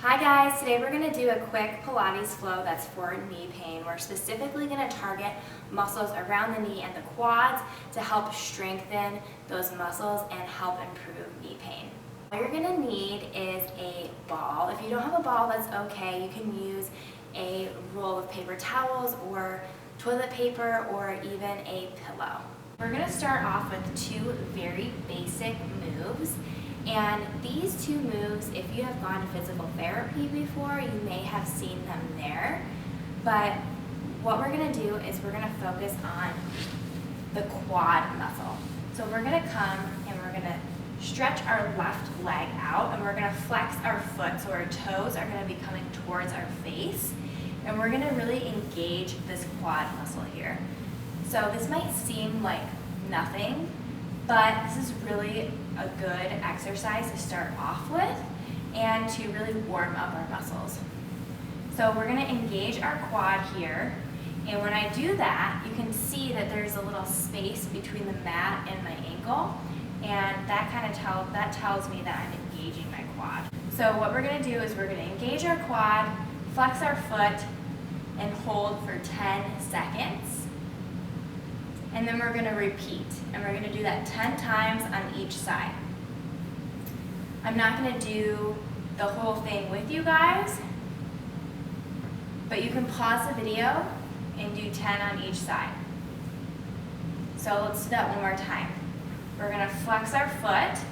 Hi guys, today we're going to do a quick Pilates flow that's for knee pain. We're specifically going to target muscles around the knee and the quads to help strengthen those muscles and help improve knee pain. All you're going to need is a ball. If you don't have a ball, that's okay. You can use a roll of paper towels or toilet paper or even a pillow. We're going to start off with two very basic moves. And these two moves, if you have gone to physical therapy before, you may have seen them there. But what we're going to do is we're going to focus on the quad muscle. So we're going to come and we're going to stretch our left leg out and we're going to flex our foot so our toes are going to be coming towards our face. And we're going to really engage this quad muscle here. So this might seem like nothing, but this is really a good exercise to start off with and to really warm up our muscles. So we're going to engage our quad here, and when I do that, you can see that there's a little space between the mat and my ankle, and that tells me that I'm engaging my quad. So what we're going to do is we're going to engage our quad, flex our foot, and hold for 10 seconds. And then we're going to repeat, and we're going to do that 10 times on each side. I'm not going to do the whole thing with you guys, but you can pause the video and do 10 on each side. So let's do that one more time. We're going to flex our foot,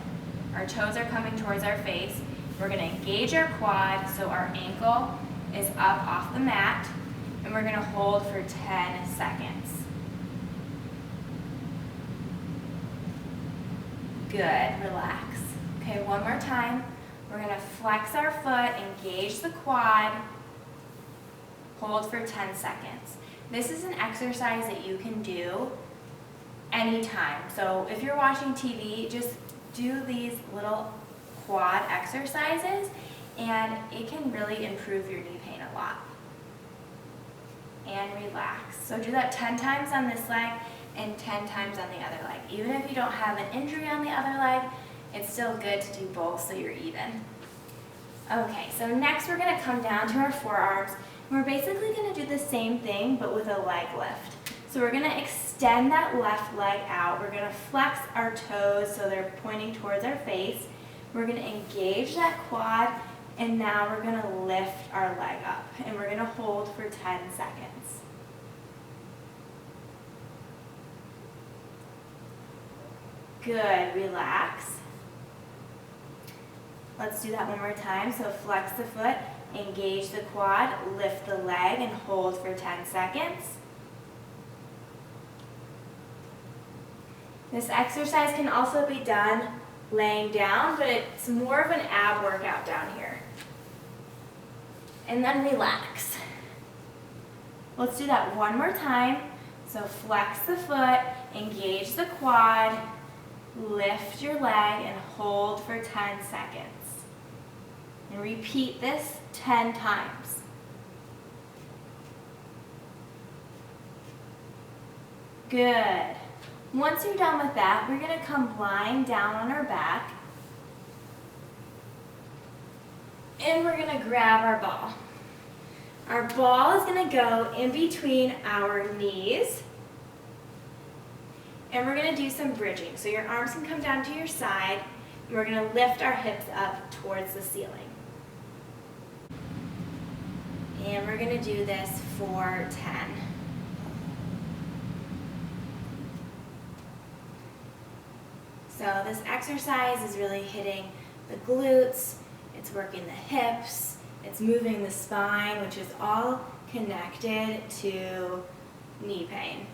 our toes are coming towards our face. We're going to engage our quad so our ankle is up off the mat, and we're going to hold for 10 seconds. Good, relax. Okay, one more time. We're going to flex our foot, engage the quad, hold for 10 seconds. This is an exercise that you can do anytime. So if you're watching TV, just do these little quad exercises and it can really improve your knee pain a lot. And relax. So do that 10 times on this leg and 10 times on the other leg. Even if you don't have an injury on the other leg, it's still good to do both so you're even. Okay, so next we're going to come down to our forearms. We're basically going to do the same thing but with a leg lift. So we're going to extend that left leg out. We're going to flex our toes so they're pointing towards our face. We're going to engage that quad, and now we're going to lift our leg up. And we're going to hold for 10 seconds. Good, relax. Let's do that one more time. So flex the foot, engage the quad, lift the leg, and hold for 10 seconds. This exercise can also be done laying down, but it's more of an ab workout down here. And then relax. Let's do that one more time. So flex the foot, engage the quad, lift your leg, and hold for 10 seconds. And repeat this 10 times. Good. Once you're done with that, we're going to come lying down on our back. And we're going to grab our ball. Our ball is going to go in between our knees. And we're going to do some bridging. So your arms can come down to your side, and we're going to lift our hips up towards the ceiling. And we're going to do this for 10. So this exercise is really hitting the glutes, it's working the hips, it's moving the spine, which is all connected to knee pain.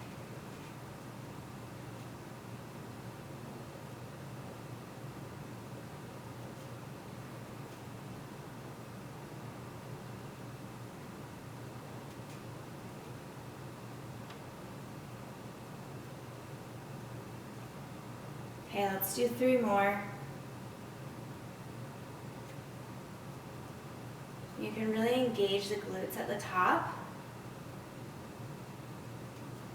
Okay, let's do 3 more. You can really engage the glutes at the top.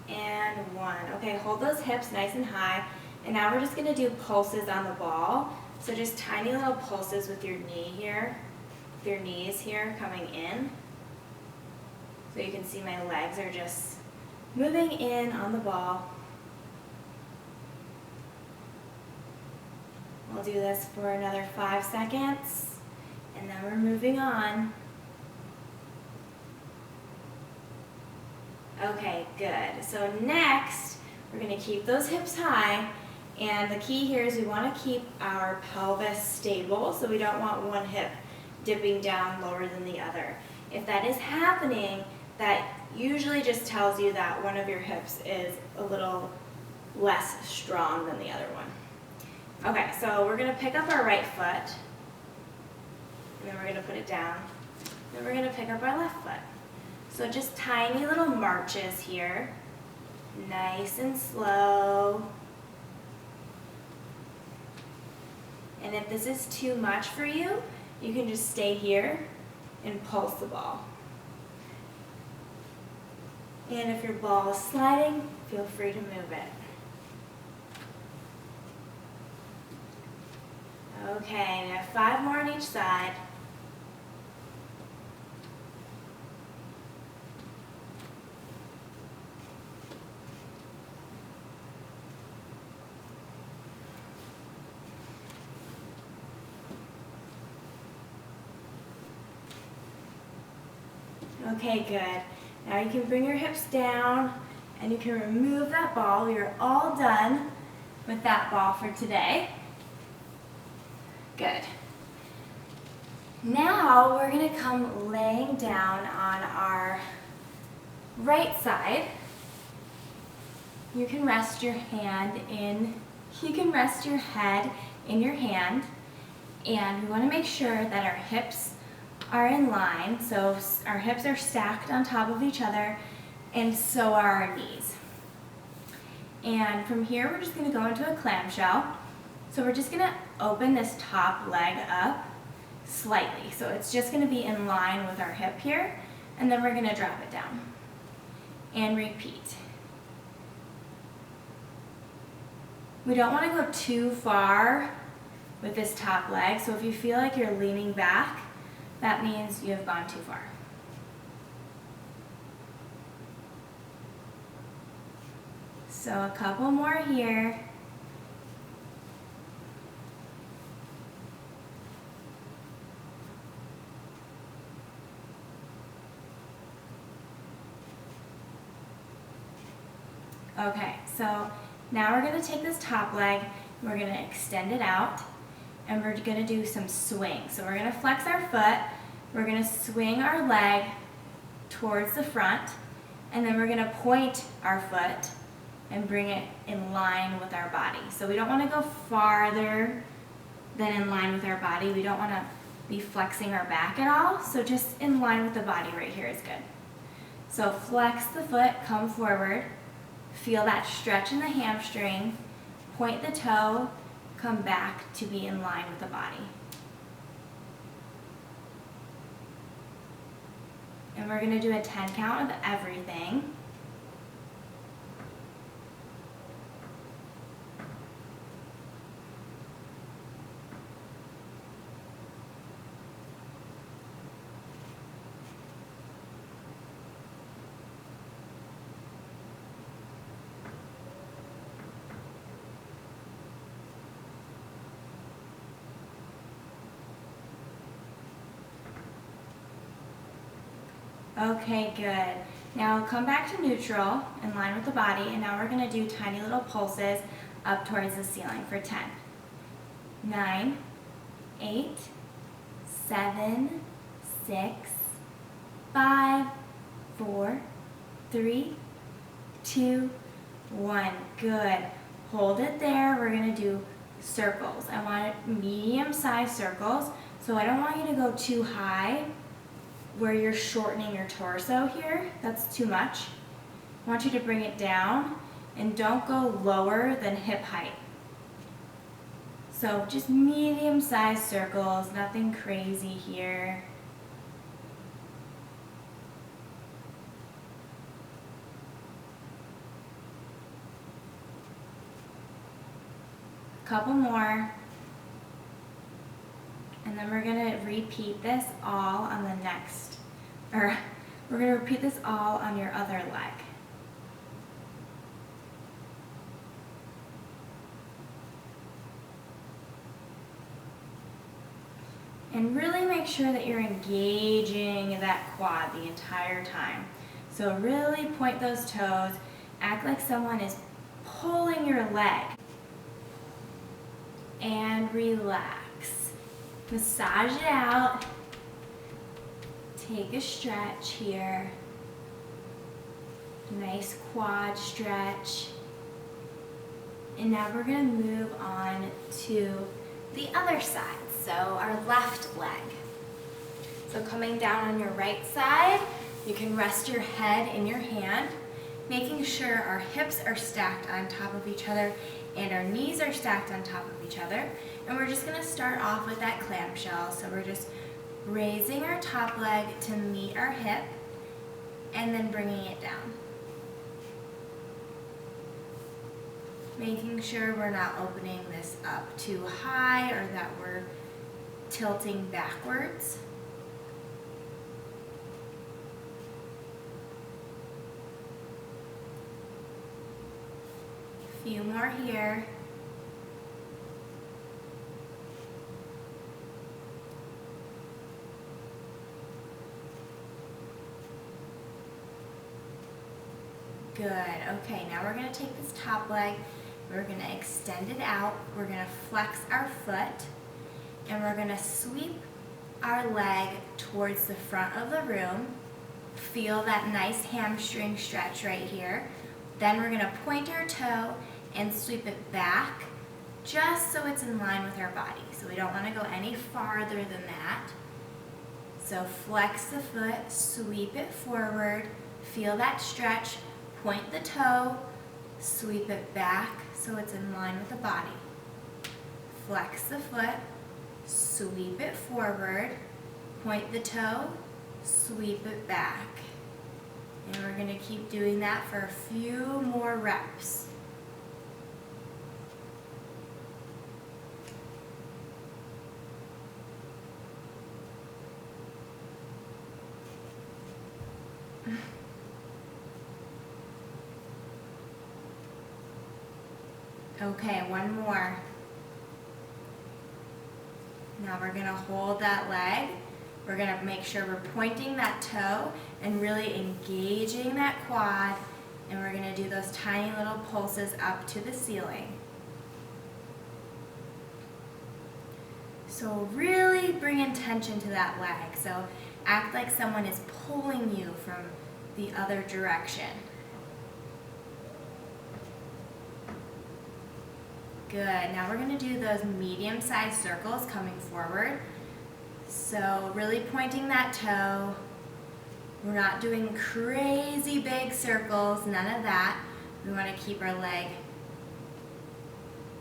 And 1. Okay, hold those hips nice and high. And now we're just going to do pulses on the ball. So just tiny little pulses with your knee here. with your knees here coming in. So you can see my legs are just moving in on the ball. We'll do this for another 5 seconds, and then we're moving on. Okay, good. So next, we're going to keep those hips high, and the key here is we want to keep our pelvis stable, so we don't want one hip dipping down lower than the other. If that is happening, that usually just tells you that one of your hips is a little less strong than the other one. Okay, so we're going to pick up our right foot, and then we're going to put it down. Then we're going to pick up our left foot. So just tiny little marches here, nice and slow. And if this is too much for you, you can just stay here and pulse the ball. And if your ball is sliding, feel free to move it. Okay, now 5 more on each side. Okay, good. Now you can bring your hips down and you can remove that ball. You're all done with that ball for today. Good. Now we're going to come laying down on our right side. You can rest your hand in, you can rest your head in your hand, and we want to make sure that our hips are in line, so our hips are stacked on top of each other, and so are our knees. And from here, we're just going to go into a clamshell. So we're just going to open this top leg up slightly. So it's just going to be in line with our hip here, and then we're going to drop it down. And repeat. We don't want to go too far with this top leg, so if you feel like you're leaning back, that means you have gone too far. So a couple more here. Okay, so now we're going to take this top leg, we're going to extend it out, and we're going to do some swing. So we're going to flex our foot, we're going to swing our leg towards the front, and then we're going to point our foot and bring it in line with our body. So we don't want to go farther than in line with our body. We don't want to be flexing our back at all, so just in line with the body right here is good. So flex the foot, come forward, feel that stretch in the hamstring, point the toe, come back to be in line with the body. And we're going to do a 10 count of everything. Okay, good. Now come back to neutral, in line with the body, and now we're going to do tiny little pulses up towards the ceiling for 10. 9, 8, 7, 6, 5, 4, 3, 2, 1. Good. Hold it there. We're going to do circles. I want medium-sized circles, so I don't want you to go too high where you're shortening your torso here. That's too much. I want you to bring it down and don't go lower than hip height. So just medium-sized circles, nothing crazy here. Couple more. And then we're gonna repeat this all on the next, or we're gonna repeat this all on your other leg. And really make sure that you're engaging that quad the entire time. So really point those toes, act like someone is pulling your leg. And relax. Massage it out. Take a stretch here. Nice quad stretch. And now we're going to move on to the other side. So our left leg. So coming down on your right side, you can rest your head in your hand, making sure our hips are stacked on top of each other and our knees are stacked on top of each other. And we're just gonna start off with that clamshell. So we're just raising our top leg to meet our hip and then bringing it down. Making sure we're not opening this up too high or that we're tilting backwards. A few more here. Good. Okay, now we're going to take this top leg, we're going to extend it out, we're going to flex our foot, and we're going to sweep our leg towards the front of the room. Feel that nice hamstring stretch right here. Then we're going to point our toe and sweep it back just so it's in line with our body. So we don't want to go any farther than that. So flex the foot, sweep it forward, feel that stretch, point the toe, sweep it back so it's in line with the body. Flex the foot, sweep it forward, point the toe, sweep it back. And we're going to keep doing that for a few more reps. Okay, one more. Now we're going to hold that leg. We're going to make sure we're pointing that toe and really engaging that quad. And we're going to do those tiny little pulses up to the ceiling. So really bring intention to that leg. So act like someone is pulling you from the other direction. Good. Now we're going to do those medium-sized circles coming forward. So really pointing that toe. We're not doing crazy big circles, none of that. We want to keep our leg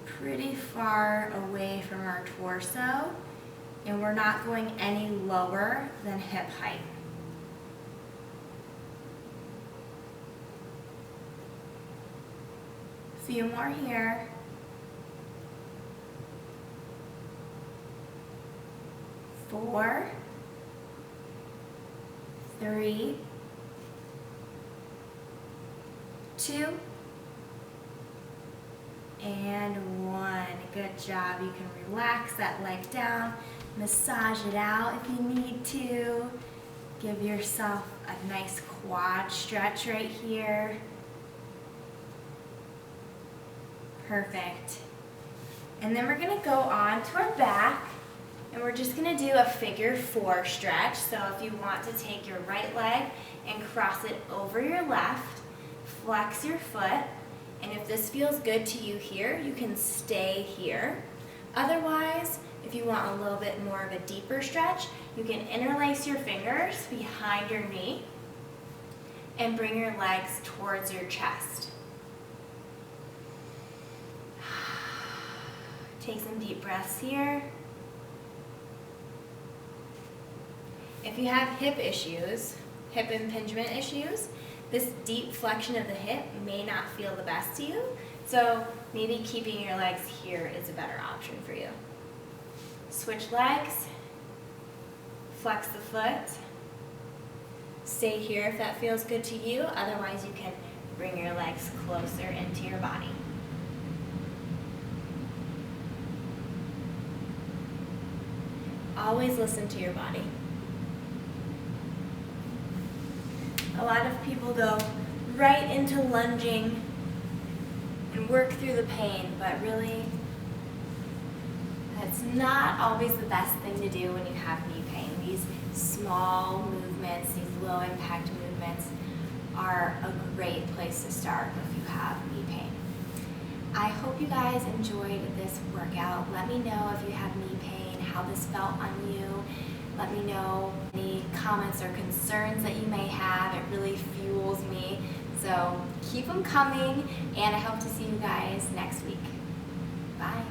pretty far away from our torso, and we're not going any lower than hip height. A few more here. 4, 3, 2, and 1. Good job. You can relax that leg down, massage it out if you need to. Give yourself a nice quad stretch right here. Perfect. And then we're going to go on to our back. And we're just going to do a figure 4 stretch. So if you want to take your right leg and cross it over your left, flex your foot, and if this feels good to you here, you can stay here. Otherwise, if you want a little bit more of a deeper stretch, you can interlace your fingers behind your knee and bring your legs towards your chest. Take some deep breaths here. If you have hip issues, hip impingement issues, this deep flexion of the hip may not feel the best to you, so maybe keeping your legs here is a better option for you. Switch legs. Flex the foot. Stay here if that feels good to you. Otherwise, you can bring your legs closer into your body. Always listen to your body. A lot of people go right into lunging and work through the pain, but really, that's not always the best thing to do when you have knee pain. These small movements, these low impact movements are a great place to start if you have knee pain. I hope you guys enjoyed this workout. Let me know if you have knee pain, how this felt on you. Let me know any comments or concerns that you may have. It really fuels me. So keep them coming, and I hope to see you guys next week. Bye.